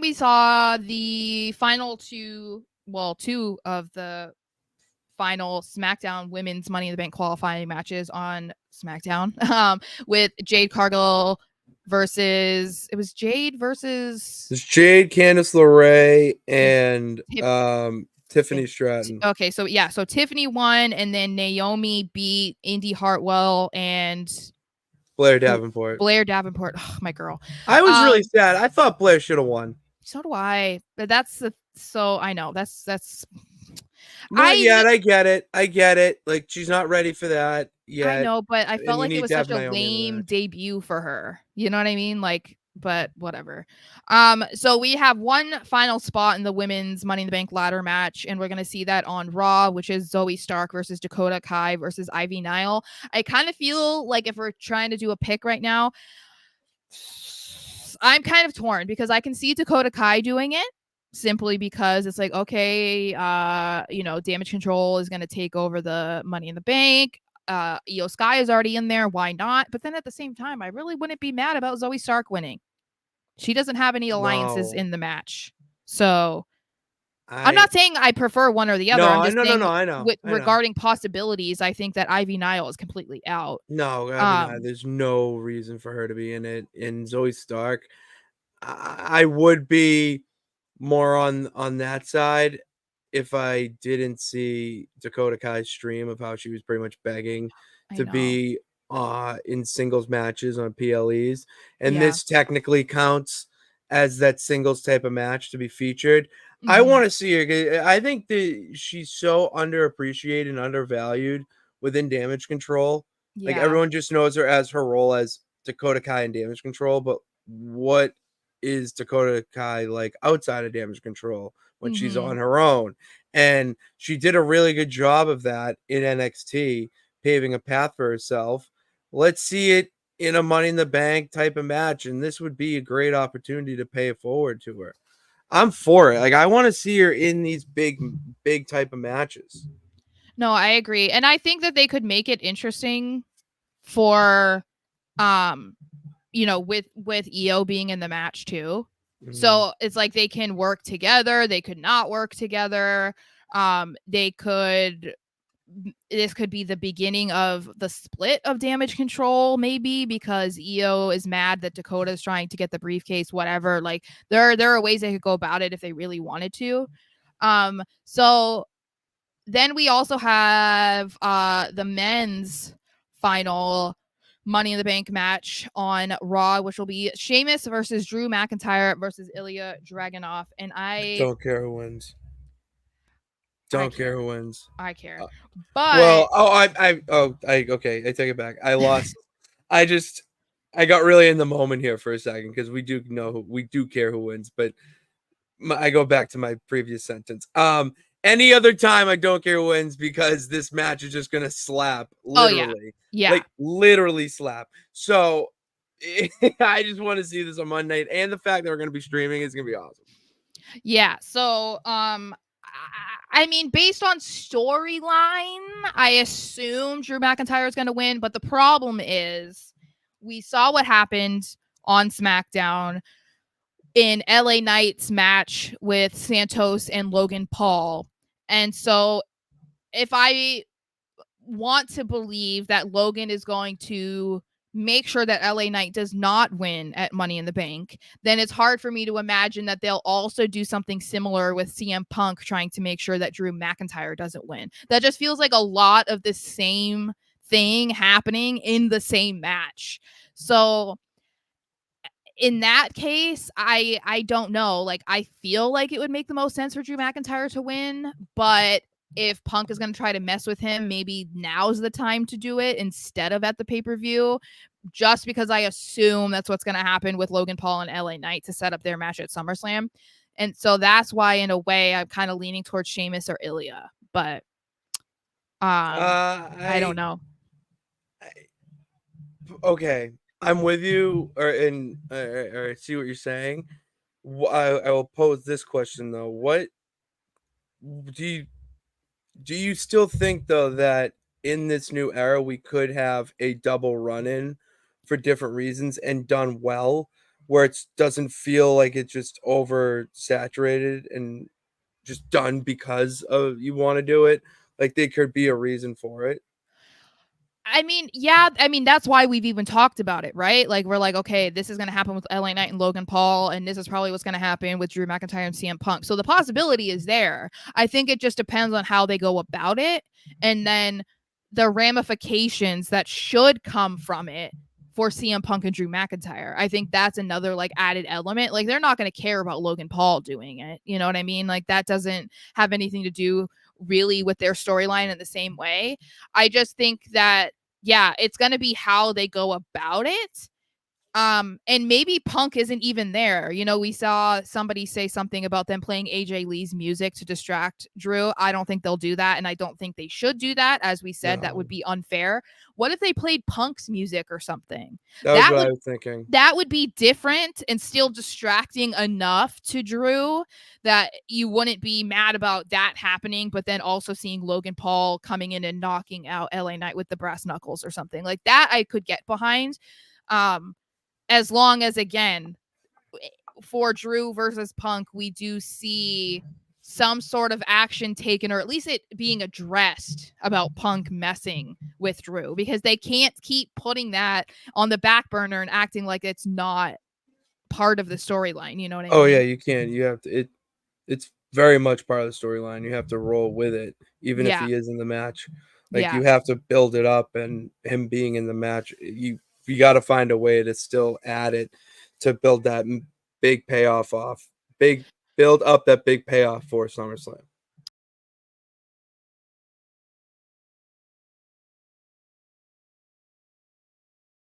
we saw the final two of the final SmackDown Women's Money in the Bank qualifying matches on SmackDown with Jade Cargill versus It's Jade, Candice LeRae, and Tiffany Stratton. Okay, so Tiffany won, and then Naomi beat Indy Hartwell and Blair Davenport. Oh, my girl. I was really sad. I thought Blair should have won. So do I. But I know that's not yet. I get it. Like, she's not ready for that yet. I know, but I felt like it was such a lame debut for her. You know what I mean? Like, but whatever. So we have one final spot in the women's Money in the Bank ladder match, and we're gonna see that on Raw, which is Zoe Stark versus Dakota Kai versus Ivy Nile. I kind of feel like if we're trying to do a pick right now, I'm kind of torn because I can see Dakota Kai doing it simply because it's like, okay, Damage Control is going to take over the Money in the Bank. Io Sky is already in there. Why not? But then at the same time, I really wouldn't be mad about Zoe Stark winning. She doesn't have any alliances in the match. So I'm not saying I prefer one or the other. I'm just saying I know. Regarding possibilities, I think that Ivy Nile is completely out. No, Ivy Nile, there's no reason for her to be in it. And Zoe Stark, I would be more on that side if I didn't see Dakota Kai's stream of how she was pretty much begging to be in singles matches on PLEs. And this technically counts as that singles type of match to be featured. Mm-hmm. I want to see her. I think that she's so underappreciated and undervalued within Damage Control. Like, everyone just knows her as her role as Dakota Kai in Damage Control, but what is Dakota Kai like outside of Damage Control when she's on her own? And she did a really good job of that in NXT, paving a path for herself. Let's see it in a Money in the Bank type of match, and this would be a great opportunity to pay it forward to her. I'm for it. Like, I want to see her in these big type of matches. No, I agree. And I think that they could make it interesting for with Io being in the match too. Mm-hmm. So it's like they can work together, they could not work together. This could be the beginning of the split of Damage Control, maybe, because Io is mad that Dakota is trying to get the briefcase, whatever. Like, there are ways they could go about it if they really wanted to. So then we also have the men's final Money in the Bank match on Raw, which will be Sheamus versus Drew McIntyre versus Ilya Dragunov. And I don't care who wins. Don't care who wins. I care. But okay, I take it back. I lost. I got really in the moment here for a second because we do care who wins, but I go back to my previous sentence. Any other time I don't care who wins because this match is just gonna slap, literally. Like, literally slap. So I just want to see this on Monday night, and the fact that we're gonna be streaming is gonna be awesome. Yeah. So I mean, based on storyline, I assume Drew McIntyre is gonna win, but the problem is we saw what happened on SmackDown in LA Knight's match with Santos and Logan Paul. And so if I want to believe that Logan is going to make sure that LA Knight does not win at Money in the Bank, then it's hard for me to imagine that they'll also do something similar with CM Punk trying to make sure that Drew McIntyre doesn't win. That just feels like a lot of the same thing happening in the same match. So in that case, I don't know. Like, I feel like it would make the most sense for Drew McIntyre to win, but if Punk is going to try to mess with him, maybe now's the time to do it instead of at the pay-per-view, just because I assume that's what's going to happen with Logan Paul and LA Knight to set up their match at SummerSlam. And so that's why, in a way, I'm kind of leaning towards Sheamus or Ilya, but I don't know. Okay. I'm with you, or I see what you're saying. I will pose this question though: what do you still think though that in this new era we could have a double run-in for different reasons and done well, where it doesn't feel like it's just oversaturated and just done because of you want to do it. Like there could be a reason for it. I mean, yeah, I mean, that's why we've even talked about it, right? Like, we're like, okay, this is going to happen with LA Knight and Logan Paul, and this is probably what's going to happen with Drew McIntyre and CM Punk. So the possibility is there. I think it just depends on how they go about it, and then the ramifications that should come from it for CM Punk and Drew McIntyre. I think that's another like added element. Like, they're not going to care about Logan Paul doing it. You know what I mean? Like, that doesn't have anything to do really with their storyline in the same way. I just think that, yeah, it's going to be how they go about it. And maybe Punk isn't even there. You know, we saw somebody say something about them playing AJ Lee's music to distract Drew. I don't think they'll do that, and I don't think they should do that. As we said, that would No, be unfair. What if they played Punk's music or something? that was That what I would was thinking. that would be different and still distracting enough to Drew that you wouldn't be mad about that happening, but then also seeing Logan Paul coming in and knocking out LA Knight with the brass knuckles or something like that. I could get behind. Um, as long as, again, for Drew versus Punk, we do see some sort of action taken, or at least it being addressed about Punk messing with Drew, because they can't keep putting that on the back burner and acting like it's not part of the storyline. You know what I Oh yeah, mean? you can't. You have to. It's very much part of the storyline. You have to roll with it, even if Yeah. he is in the match. Like Yeah. you have to build it up, and him being in the match, you got to find a way to still add it to build that big payoff off, big build up that big payoff for SummerSlam.